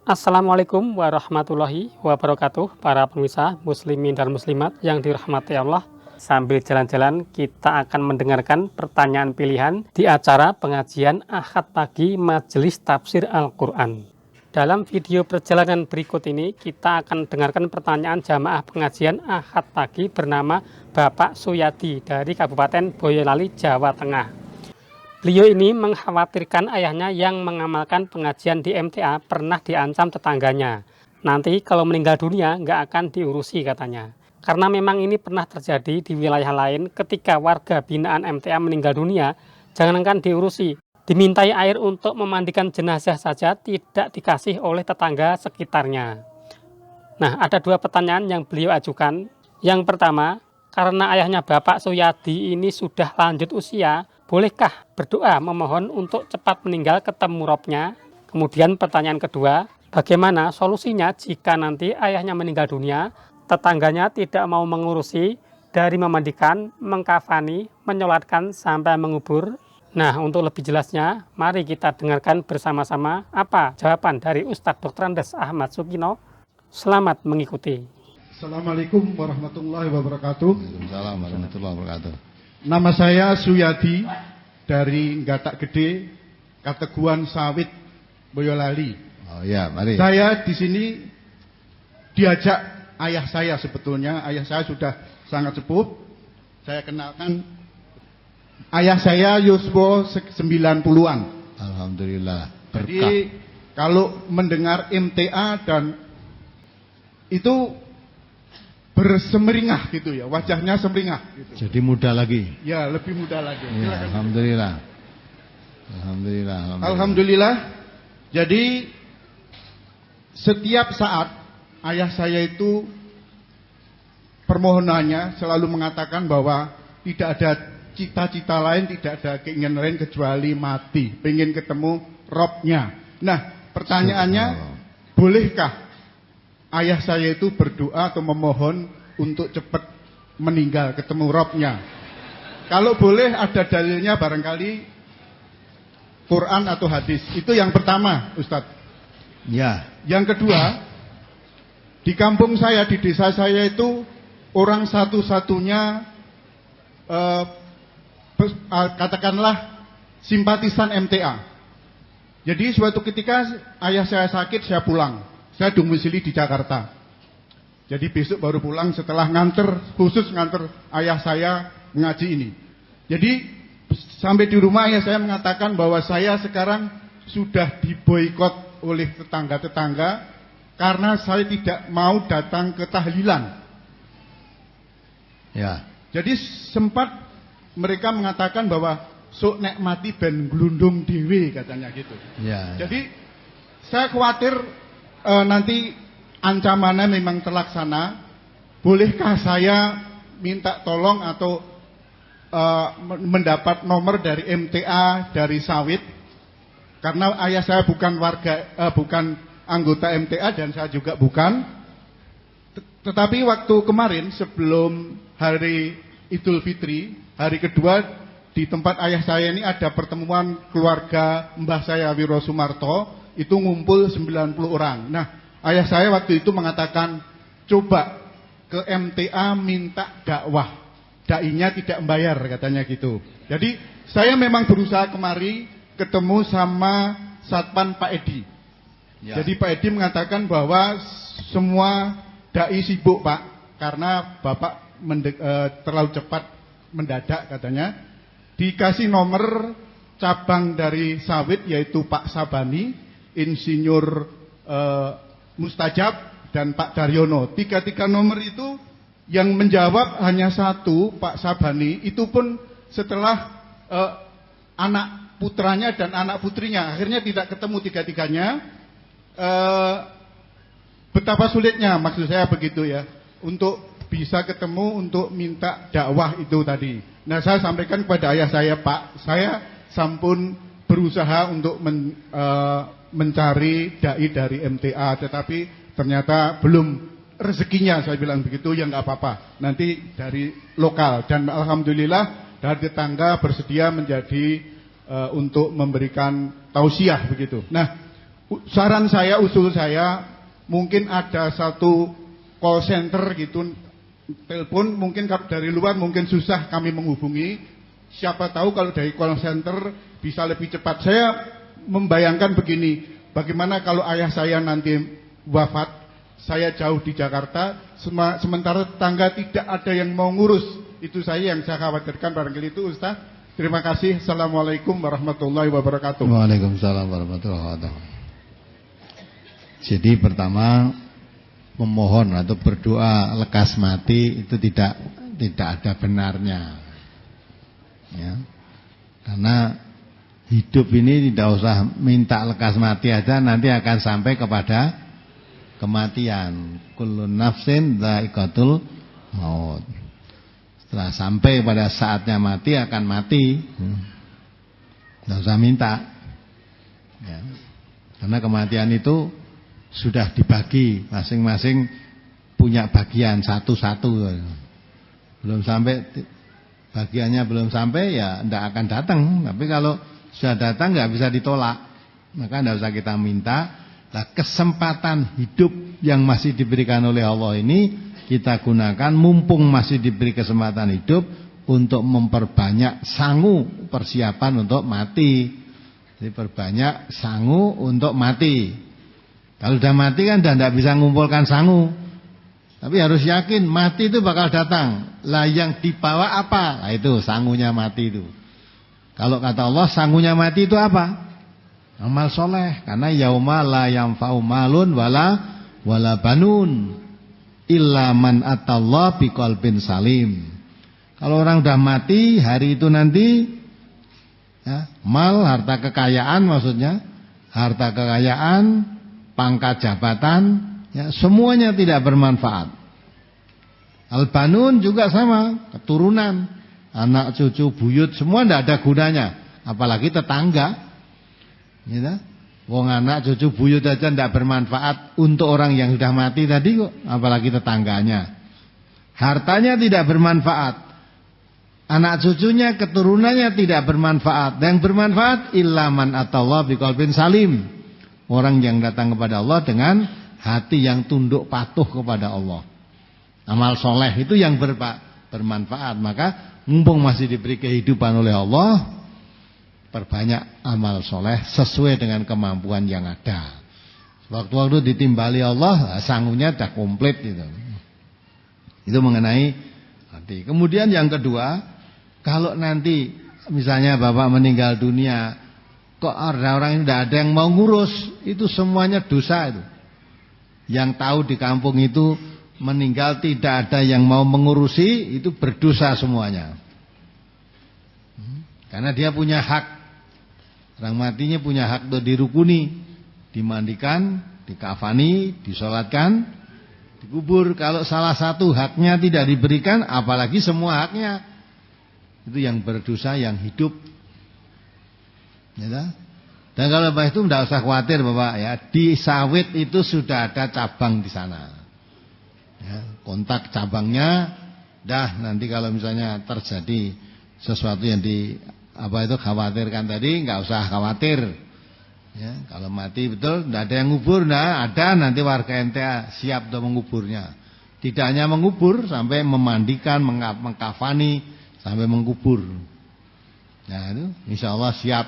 Assalamualaikum warahmatullahi wabarakatuh, para pemirsa muslimin dan muslimat yang dirahmati Allah. Sambil jalan-jalan kita akan mendengarkan pertanyaan pilihan di acara pengajian Ahad pagi Majelis Tafsir Al-Quran. Dalam video perjalanan berikut ini kita akan dengarkan pertanyaan jamaah pengajian Ahad pagi bernama Bapak Suyadi dari Kabupaten Boyolali, Jawa Tengah. Beliau ini mengkhawatirkan ayahnya yang mengamalkan pengajian di MTA pernah diancam tetangganya. Nanti kalau meninggal dunia nggak akan diurusi katanya. Karena memang ini pernah terjadi di wilayah lain ketika warga binaan MTA meninggal dunia, jangankan diurusi, dimintai air untuk memandikan jenazah saja tidak dikasih oleh tetangga sekitarnya. Nah, ada dua pertanyaan yang beliau ajukan. Yang pertama, karena ayahnya Bapak Suyadi ini sudah lanjut usia, bolehkah berdoa memohon untuk cepat meninggal ketemu robnya? Kemudian pertanyaan kedua, bagaimana solusinya jika nanti ayahnya meninggal dunia, tetangganya tidak mau mengurusi dari memandikan, mengkafani, menyolatkan sampai mengubur? Nah, untuk lebih jelasnya, mari kita dengarkan bersama-sama apa jawaban dari Ustadz Dr. Andes Ahmad Sukino. Selamat mengikuti. Assalamualaikum warahmatullahi wabarakatuh. Waalaikumsalam warahmatullahi wabarakatuh. Nama saya Suyadi dari Gatak Gede, Kateguan Sawit, Boyolali. Oh ya, mari. Saya di sini diajak ayah saya sebetulnya. Ayah saya sudah sangat sepuh. Saya kenalkan ayah saya Yuswo 90-an. Alhamdulillah, berkah. Jadi kalau mendengar MTA dan itu bersemeringah gitu ya, wajahnya semeringah gitu. Jadi muda lagi. Ya, lebih muda lagi. Ya, alhamdulillah. Alhamdulillah. Alhamdulillah. Jadi setiap saat ayah saya itu permohonannya selalu mengatakan bahwa tidak ada cita-cita lain, tidak ada keinginan lain kecuali mati, pengen ketemu Robnya. Nah, pertanyaannya, bolehkah ayah saya itu berdoa atau memohon untuk cepat meninggal ketemu Robnya? Kalau boleh ada dalilnya barangkali Quran atau hadis. Itu yang pertama, Ustadz. Ya. Yang kedua, di kampung saya, di desa saya itu orang satu-satunya katakanlah simpatisan MTA. Jadi suatu ketika ayah saya sakit, saya pulang. Saya domisili di Jakarta. Jadi besok baru pulang setelah khusus nganter ayah saya mengaji ini. Jadi sampai di rumah ayah saya mengatakan bahwa saya sekarang sudah diboikot oleh tetangga-tetangga karena saya tidak mau datang ke tahlilan. Ya. Jadi sempat mereka mengatakan bahwa sok nek mati ben glundung dewe katanya gitu. Ya. Jadi saya khawatir nanti ancamannya memang terlaksana. Bolehkah saya minta tolong atau mendapat nomor dari MTA dari Sawit? Karena ayah saya bukan bukan anggota MTA dan saya juga bukan. Tetapi waktu kemarin sebelum hari Idul Fitri, hari kedua di tempat ayah saya ini ada pertemuan keluarga mbah saya Wiro Sumarto. Itu ngumpul 90 orang. Nah, ayah saya waktu itu mengatakan, coba ke MTA minta dakwah. Dai-nya tidak membayar katanya gitu. Jadi saya memang berusaha kemari ketemu sama Satpan Pak Edi. Ya. Jadi Pak Edi mengatakan bahwa semua dai sibuk Pak, karena Bapak terlalu cepat mendadak katanya. Dikasih nomor cabang dari Sawit yaitu Pak Sabani, Insinyur Mustajab dan Pak Daryono. Tiga nomor itu yang menjawab hanya satu, Pak Sabani. Itu pun setelah anak putranya dan anak putrinya. Akhirnya tidak ketemu tiga-tiganya. Betapa sulitnya, maksud saya begitu ya, untuk bisa ketemu untuk minta dakwah itu tadi. Nah, saya sampaikan kepada ayah saya, Pak, saya sampun berusaha untuk mencari dai dari MTA, tetapi ternyata belum rezekinya, saya bilang begitu. Ya nggak apa-apa, nanti dari lokal. Dan alhamdulillah dari tetangga bersedia menjadi untuk memberikan tausiah begitu. Nah, saran saya, usul saya, mungkin ada satu call center gitu, telepon, mungkin dari luar mungkin susah kami menghubungi. Siapa tahu kalau dari call center bisa lebih cepat. Saya membayangkan begini, bagaimana kalau ayah saya nanti wafat, saya jauh di Jakarta, sementara tetangga tidak ada yang mau ngurus. Itu saya yang saya khawatirkan, barangkali itu Ustaz. Terima kasih. Assalamualaikum warahmatullahi wabarakatuh. Waalaikumsalam warahmatullahi wabarakatuh. Jadi pertama, memohon atau berdoa lekas mati itu tidak ada benarnya. Ya. Karena hidup ini tidak usah minta lekas mati aja, nanti akan sampai kepada kematian. Kullu nafsin dha'iqatul maut. Setelah sampai pada saatnya mati akan mati. Tidak usah minta. Ya. Karena kematian itu sudah dibagi, masing-masing punya bagian satu-satu. Belum sampai, bagiannya belum sampai ya tidak akan datang. Tapi kalau sudah datang nggak bisa ditolak, maka tidak usah kita minta. Nah, kesempatan hidup yang masih diberikan oleh Allah ini kita gunakan, mumpung masih diberi kesempatan hidup, untuk memperbanyak sangu persiapan untuk mati. Jadi perbanyak sangu untuk mati. Kalau sudah mati kan sudah tidak bisa mengumpulkan sangu. Tapi harus yakin mati itu bakal datang. Lah yang dibawa apa? Nah itu sangunya mati itu. Kalau kata Allah sangunya mati itu apa? Amal soleh. Karena yauma la yanfa'u malun wala banun illa man atallah biqalbin salim. Kalau orang udah mati hari itu nanti ya, mal, harta kekayaan maksudnya, harta kekayaan, pangkat jabatan, ya, semuanya tidak bermanfaat. Al-banun juga sama, keturunan, anak cucu buyut semua tidak ada gunanya, apalagi tetangga. Gitu. Wong anak cucu buyut aja tidak bermanfaat untuk orang yang sudah mati tadi kok, apalagi tetangganya. Hartanya tidak bermanfaat, anak cucunya, keturunannya tidak bermanfaat. Yang bermanfaat illa man atallah biqalbin salim, orang yang datang kepada Allah dengan hati yang tunduk patuh kepada Allah. Amal soleh itu yang bermanfaat. Maka mumpung masih diberi kehidupan oleh Allah, perbanyak amal soleh sesuai dengan kemampuan yang ada. Waktu-waktu ditimbali Allah, sangunya sudah komplit gitu. Itu mengenai hati. Kemudian yang kedua, kalau nanti misalnya bapak meninggal dunia, kok ada orang yang tidak ada yang mau ngurus, itu semuanya dosa itu. Yang tahu di kampung itu meninggal tidak ada yang mau mengurusi, itu berdosa semuanya. Karena dia punya hak. Orang matinya punya hak untuk dirukuni, dimandikan, dikafani, disolatkan, dikubur. Kalau salah satu haknya tidak diberikan, apalagi semua haknya, itu yang berdosa yang hidup. Ya, dan kalau Bapak itu tidak usah khawatir Bapak ya, di Sawit itu sudah ada cabang di sana. Ya, kontak cabangnya, dah nanti kalau misalnya terjadi sesuatu yang khawatirkan tadi, nggak usah khawatir. Ya, kalau mati betul tidak ada yang ngubur, ada nanti warga NTA siap untuk menguburnya. Tidak hanya mengubur, sampai memandikan, mengkafani, sampai mengubur. Nah itu insya Allah siap.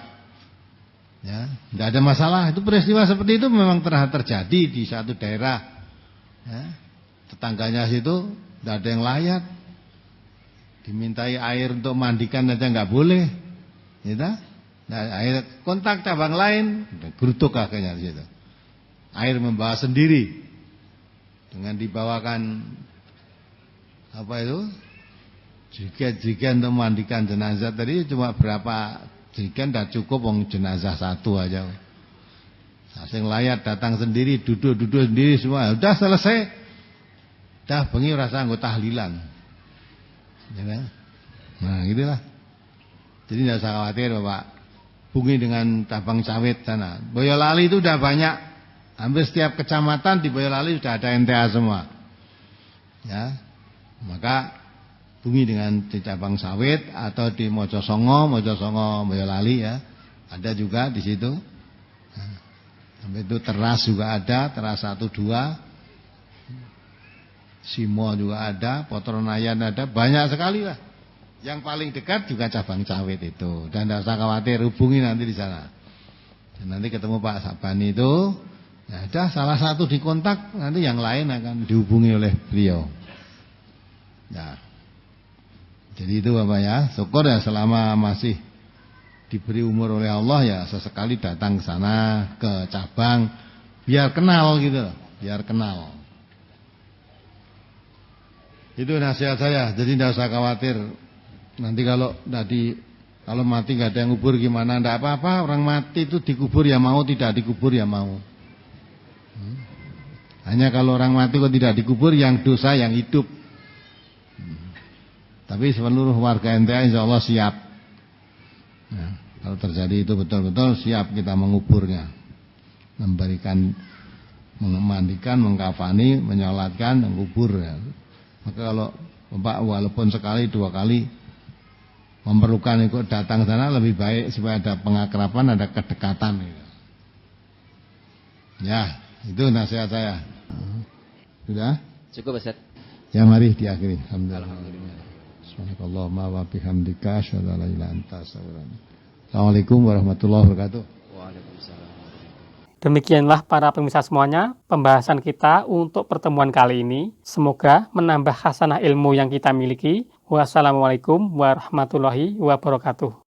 Ya, tidak ada masalah. Itu peristiwa seperti itu memang pernah terjadi di satu daerah. Ya, tetangganya situ tidak ada yang layak, dimintai air untuk mandikan aja nggak boleh. Ya, nah, air kontak cabang lain, gerutuk akhirnya di situ. Air membawa sendiri dengan dibawakan jerigen untuk memandikan jenazah tadi, cuma berapa jerigen dah cukup, wong jenazah satu aja. Asing layak datang sendiri, duduk sendiri semua, udah selesai, dah bengi rasa anggota tahlilan. Ya kan? Nah gitulah. Jadi tidak usah khawatir Bapak. Hubungi dengan cabang Sawit sana. Boyolali itu sudah banyak. Hampir setiap kecamatan di Boyolali sudah ada NTA semua. Ya, maka hubungi dengan di cabang Sawit atau di Mojosongo Boyolali ya. Ada juga di situ. Sampai itu teras juga ada, teras 1, 2. Simo juga ada, Potronayan ada, banyak sekali lah. Yang paling dekat juga cabang Cawit itu. Dan tidak usah khawatir, hubungi nanti di sana. Dan nanti ketemu Pak Sabani itu, ya ada salah satu dikontak, nanti yang lain akan dihubungi oleh beliau. Ya. Jadi itu Bapak ya, syukur ya selama masih diberi umur oleh Allah ya sesekali datang ke sana, ke cabang, biar kenal gitu, biar kenal. Itu nasihat saya, jadi tidak usah khawatir. Nanti kalau mati nggak ada yang kubur gimana? Tidak apa-apa, orang mati itu dikubur ya mau, tidak dikubur ya mau. Hanya kalau orang mati kok tidak dikubur, yang dosa yang hidup. Tapi seluruh warga NTA insya Allah siap. Nah, kalau terjadi itu betul-betul siap kita menguburnya, memberikan, memandikan, mengkafani, menyolatkan, mengubur. Ya. Maka kalau Bapak walaupun sekali 2 kali memerlukan ikut datang sana lebih baik supaya ada pengakraban, ada kedekatan. Ya, itu nasihat saya. Sudah? Cukup Ustaz. Ya mari diakhiri. Alhamdulillah. Subhanakallahumma wa bihamdika asyhadu an la ilaha illa anta astaghfiruka wa atubu ilaik. Assalamualaikum warahmatullahi wabarakatuh. Waalaikumsalam. Demikianlah para pemirsa semuanya pembahasan kita untuk pertemuan kali ini. Semoga menambah khasanah ilmu yang kita miliki. Wassalamualaikum warahmatullahi wabarakatuh.